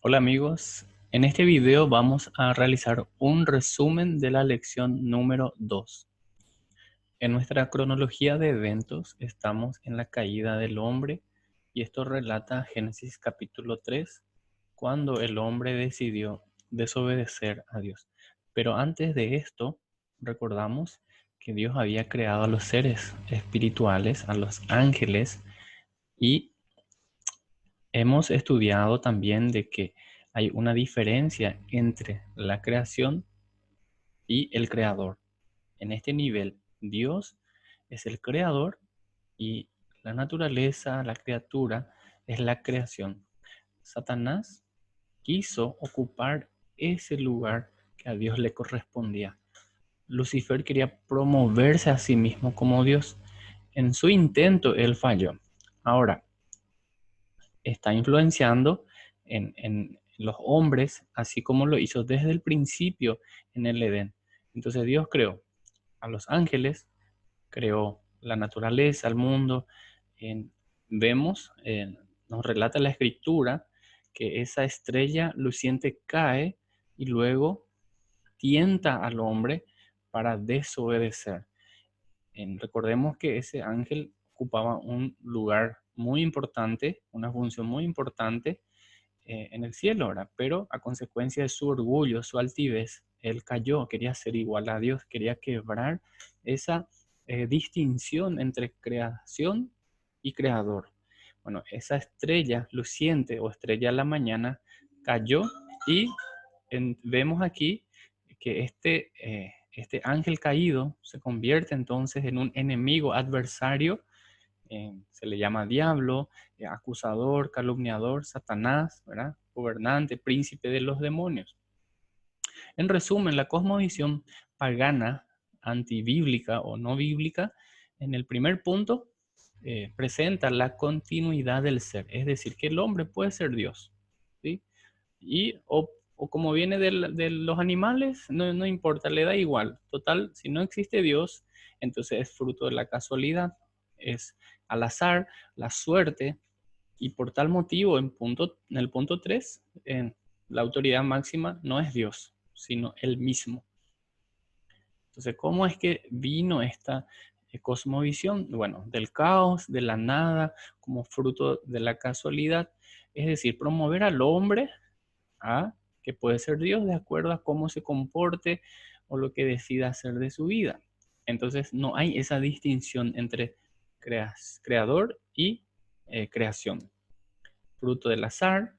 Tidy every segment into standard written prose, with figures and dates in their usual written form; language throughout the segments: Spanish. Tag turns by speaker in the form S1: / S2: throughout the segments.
S1: Hola amigos, en este video vamos a realizar un resumen de la lección número 2. En nuestra cronología de eventos estamos en la caída del hombre y esto relata Génesis capítulo 3, cuando el hombre decidió desobedecer a Dios. Pero antes de esto, recordamos que Dios había creado a los seres espirituales, a los ángeles, y hemos estudiado también de que hay una diferencia entre la creación y el creador. En este nivel, Dios es el creador y la naturaleza, la criatura, es la creación. Satanás quiso ocupar ese lugar que a Dios le correspondía. Lucifer quería promoverse a sí mismo como Dios. En su intento, él falló. Ahora, está influenciando en los hombres, así como lo hizo desde el principio en el Edén. Entonces Dios creó a los ángeles, creó la naturaleza, el mundo. En- vemos, nos relata la escritura que esa estrella luciente cae y luego tienta al hombre para desobedecer. Recordemos que ese ángel ocupaba un lugar muy importante, una función muy importante en el cielo ahora, pero a consecuencia de su orgullo, su altivez, él cayó, quería ser igual a Dios, quería quebrar esa distinción entre creación y creador. Bueno, esa estrella luciente o estrella de la mañana cayó y vemos aquí que este ángel caído se convierte entonces en un enemigo adversario, se le llama diablo, acusador, calumniador, Satanás, ¿verdad? Gobernante, príncipe de los demonios. En resumen, la cosmovisión pagana, antibíblica o no bíblica, en el primer punto presenta la continuidad del ser, es decir, que el hombre puede ser Dios, ¿sí? O como viene de los animales, no importa, le da igual. Total, si no existe Dios, entonces es fruto de la casualidad, es al azar, la suerte, y por tal motivo en el punto 3, la autoridad máxima no es Dios, sino Él mismo. Entonces, ¿cómo es que vino esta cosmovisión? Bueno, del caos, de la nada, como fruto de la casualidad, es decir, promover al hombre a que puede ser Dios de acuerdo a cómo se comporte o lo que decida hacer de su vida. Entonces no hay esa distinción entre creador y creación. Fruto del azar,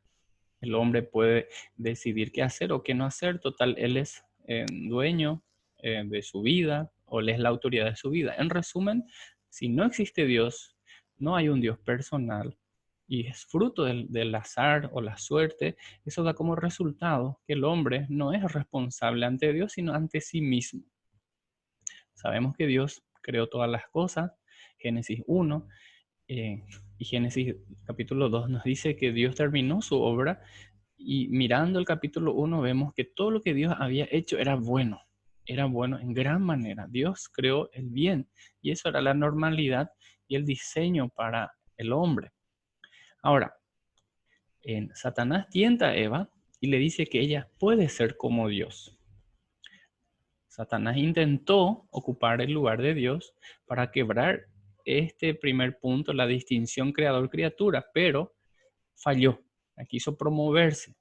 S1: el hombre puede decidir qué hacer o qué no hacer. Total, él es dueño de su vida o él es la autoridad de su vida. En resumen, si no existe Dios, no hay un Dios personal y es fruto del azar o la suerte, eso da como resultado que el hombre no es responsable ante Dios, sino ante sí mismo. Sabemos que Dios creó todas las cosas, Génesis 1, eh, y Génesis capítulo 2 nos dice que Dios terminó su obra y mirando el capítulo 1 vemos que todo lo que Dios había hecho era bueno en gran manera. Dios creó el bien y eso era la normalidad y el diseño para el hombre. Ahora, Satanás tienta a Eva y le dice que ella puede ser como Dios. Satanás intentó ocupar el lugar de Dios para quebrar este primer punto, la distinción creador-criatura, pero falló. Quiso promoverse.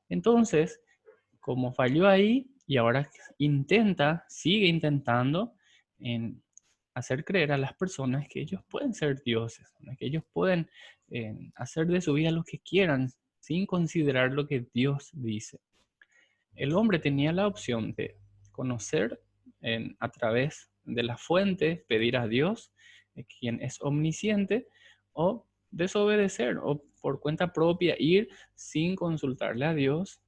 S1: Entonces, como falló ahí y ahora sigue intentando en hacer creer a las personas que ellos pueden ser dioses, ¿no? Que ellos pueden hacer de su vida lo que quieran sin considerar lo que Dios dice. El hombre tenía la opción de conocer a través de la fuente, pedir a Dios, quien es omnisciente, o desobedecer o por cuenta propia ir sin consultarle a Dios.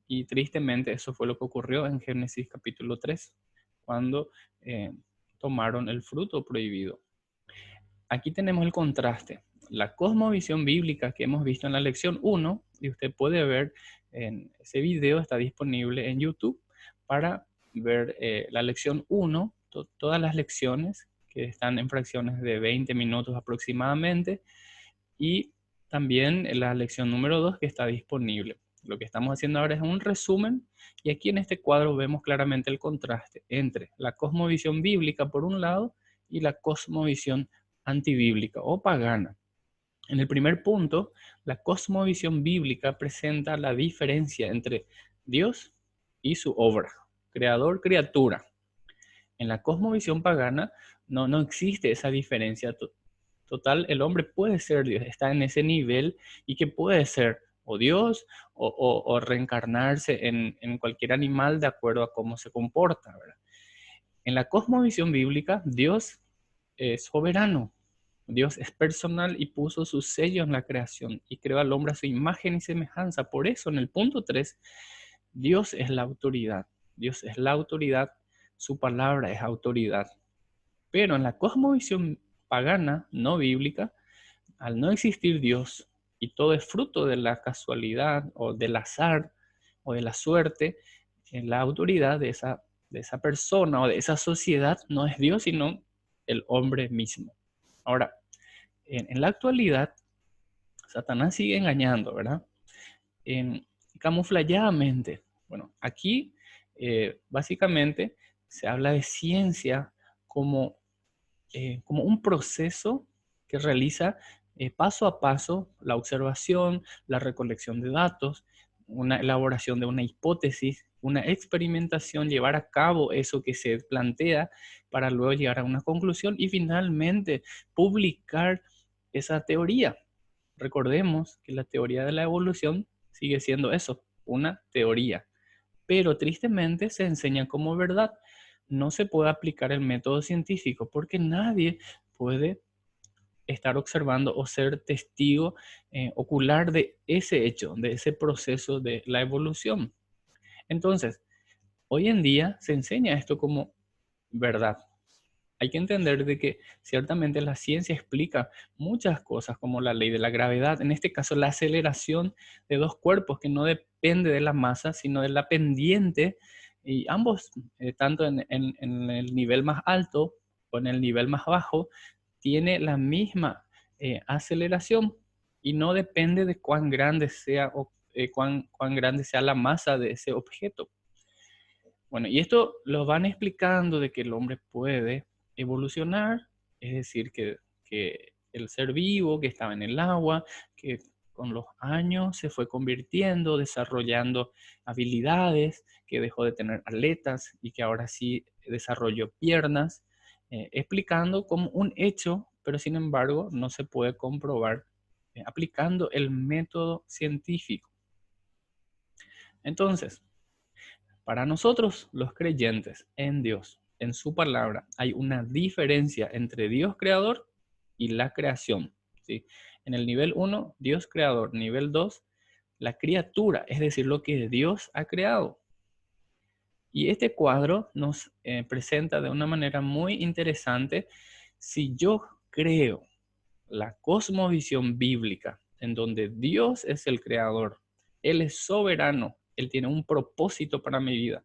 S1: Y tristemente eso fue lo que ocurrió en Génesis capítulo 3, cuando eh, tomaron el fruto prohibido. Aquí tenemos el contraste. La cosmovisión bíblica que hemos visto en la lección 1, y usted puede ver en ese video, está disponible en YouTube para ver la lección 1, todas las lecciones que están en fracciones de 20 minutos aproximadamente, y también la lección número 2 que está disponible. Lo que estamos haciendo ahora es un resumen y aquí en este cuadro vemos claramente el contraste entre la cosmovisión bíblica por un lado y la cosmovisión antibíblica o pagana. En el primer punto, la cosmovisión bíblica presenta la diferencia entre Dios y su obra, creador, criatura. En la cosmovisión pagana no existe esa diferencia. Total, el hombre puede ser Dios, está en ese nivel y que puede ser o Dios o reencarnarse en cualquier animal de acuerdo a cómo se comporta, ¿verdad? En la cosmovisión bíblica, Dios es soberano. Dios es personal y puso su sello en la creación y creó al hombre a su imagen y semejanza. Por eso, en el punto 3, Dios es la autoridad. Dios es la autoridad, su palabra es autoridad. Pero en la cosmovisión pagana, no bíblica, al no existir Dios y todo es fruto de la casualidad o del azar o de la suerte, en la autoridad de esa persona o de esa sociedad no es Dios, sino el hombre mismo. Ahora, en la actualidad, Satanás sigue engañando, ¿verdad? Camufladamente. Bueno, aquí básicamente se habla de ciencia como, como un proceso que realiza paso a paso la observación, la recolección de datos, una elaboración de una hipótesis, una experimentación, llevar a cabo eso que se plantea para luego llegar a una conclusión y finalmente publicar esa teoría. Recordemos que la teoría de la evolución sigue siendo eso, una teoría, pero tristemente se enseña como verdad. No se puede aplicar el método científico porque nadie puede estar observando o ser testigo ocular de ese hecho, de ese proceso de la evolución. Entonces, hoy en día se enseña esto como verdad. Hay que entender de que ciertamente la ciencia explica muchas cosas como la ley de la gravedad, en este caso la aceleración de dos cuerpos que no depende de la masa, sino de la pendiente, y ambos, tanto en el nivel más alto o en el nivel más bajo, tiene la misma aceleración y no depende de cuán grande sea o cuán grande sea la masa de ese objeto. Bueno, y esto lo van explicando de que el hombre puede evolucionar, es decir, que el ser vivo que estaba en el agua, que con los años se fue convirtiendo, desarrollando habilidades, que dejó de tener aletas y que ahora sí desarrolló piernas, explicando como un hecho, pero sin embargo no se puede comprobar aplicando el método científico. Entonces, para nosotros, los creyentes en Dios, en su palabra, hay una diferencia entre Dios creador y la creación, ¿sí? En el nivel 1, Dios creador. Nivel 2, la criatura, es decir, lo que Dios ha creado. Y este cuadro nos presenta de una manera muy interesante si yo creo la cosmovisión bíblica, en donde Dios es el creador, Él es soberano, Él tiene un propósito para mi vida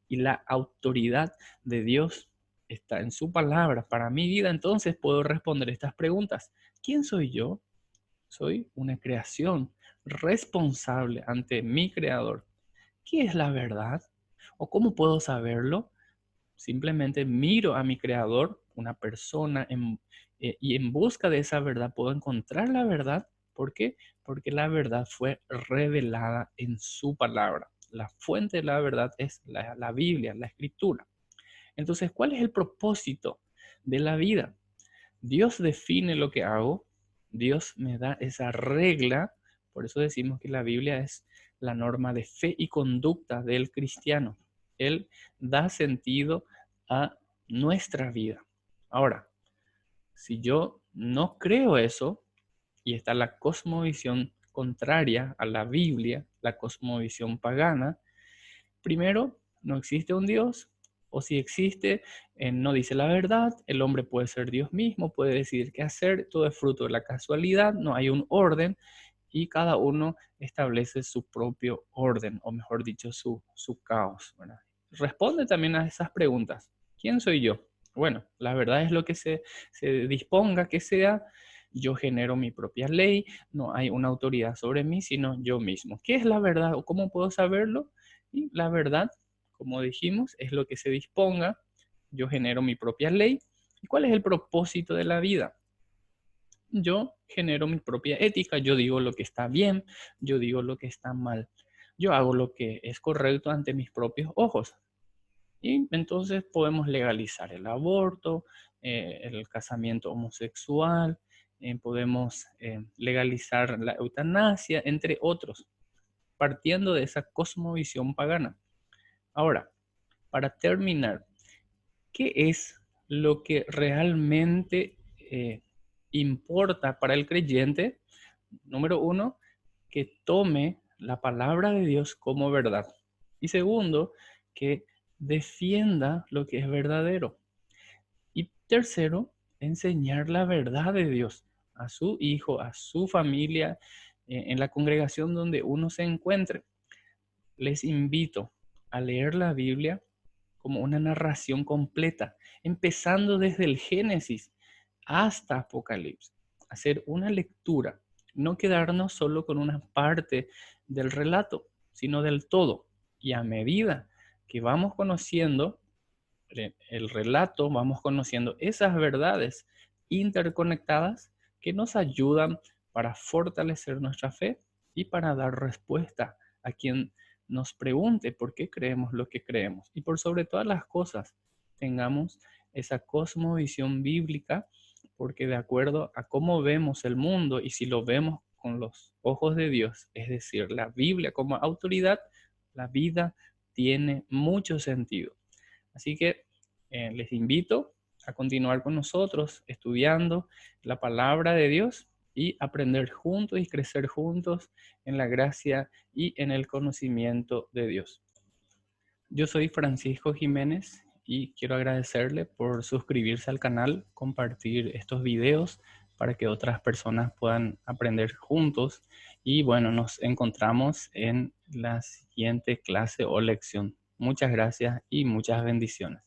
S1: y la autoridad de Dios está en su palabra para mi vida, entonces puedo responder estas preguntas. ¿Quién soy yo? Soy una creación responsable ante mi creador. ¿Qué es la verdad? ¿O cómo puedo saberlo? Simplemente miro a mi creador, una persona, y en busca de esa verdad puedo encontrar la verdad. ¿Por qué? Porque la verdad fue revelada en su palabra. La fuente de la verdad es la Biblia, la escritura. Entonces, ¿cuál es el propósito de la vida? Dios define lo que hago, Dios me da esa regla, por eso decimos que la Biblia es la norma de fe y conducta del cristiano. Él da sentido a nuestra vida. Ahora, si yo no creo eso y está la cosmovisión contraria a la Biblia, la cosmovisión pagana, primero, no existe un Dios, o si existe, no dice la verdad, el hombre puede ser Dios mismo, puede decidir qué hacer, todo es fruto de la casualidad, no hay un orden y cada uno establece su propio orden, o mejor dicho, su caos, ¿verdad? Responde también a esas preguntas. ¿Quién soy yo? Bueno, la verdad es lo que se disponga que sea, yo genero mi propia ley, no hay una autoridad sobre mí, sino yo mismo. ¿Qué es la verdad o cómo puedo saberlo? Y la verdad, como dijimos, es lo que se disponga, yo genero mi propia ley. ¿Y cuál es el propósito de la vida? Yo genero mi propia ética, yo digo lo que está bien, yo digo lo que está mal, yo hago lo que es correcto ante mis propios ojos. Y entonces podemos legalizar el aborto, el casamiento homosexual, podemos legalizar la eutanasia, entre otros, partiendo de esa cosmovisión pagana. Ahora, para terminar, ¿qué es lo que realmente importa para el creyente? Número uno, que tome la palabra de Dios como verdad. Y segundo, que defienda lo que es verdadero. Y tercero, enseñar la verdad de Dios a su hijo, a su familia, en la congregación donde uno se encuentre. Les invito a leer la Biblia como una narración completa, empezando desde el Génesis hasta Apocalipsis. Hacer una lectura, no quedarnos solo con una parte del relato, sino del todo. Y a medida que vamos conociendo el relato, vamos conociendo esas verdades interconectadas que nos ayudan para fortalecer nuestra fe y para dar respuesta a quien nos pregunte por qué creemos lo que creemos. Y por sobre todas las cosas, tengamos esa cosmovisión bíblica, porque de acuerdo a cómo vemos el mundo y si lo vemos con los ojos de Dios, es decir, la Biblia como autoridad, la vida tiene mucho sentido. Así que les invito a continuar con nosotros estudiando la palabra de Dios y aprender juntos y crecer juntos en la gracia y en el conocimiento de Dios. Yo soy Francisco Jiménez y quiero agradecerle por suscribirse al canal, compartir estos videos para que otras personas puedan aprender juntos. Y bueno, nos encontramos en la siguiente clase o lección. Muchas gracias y muchas bendiciones.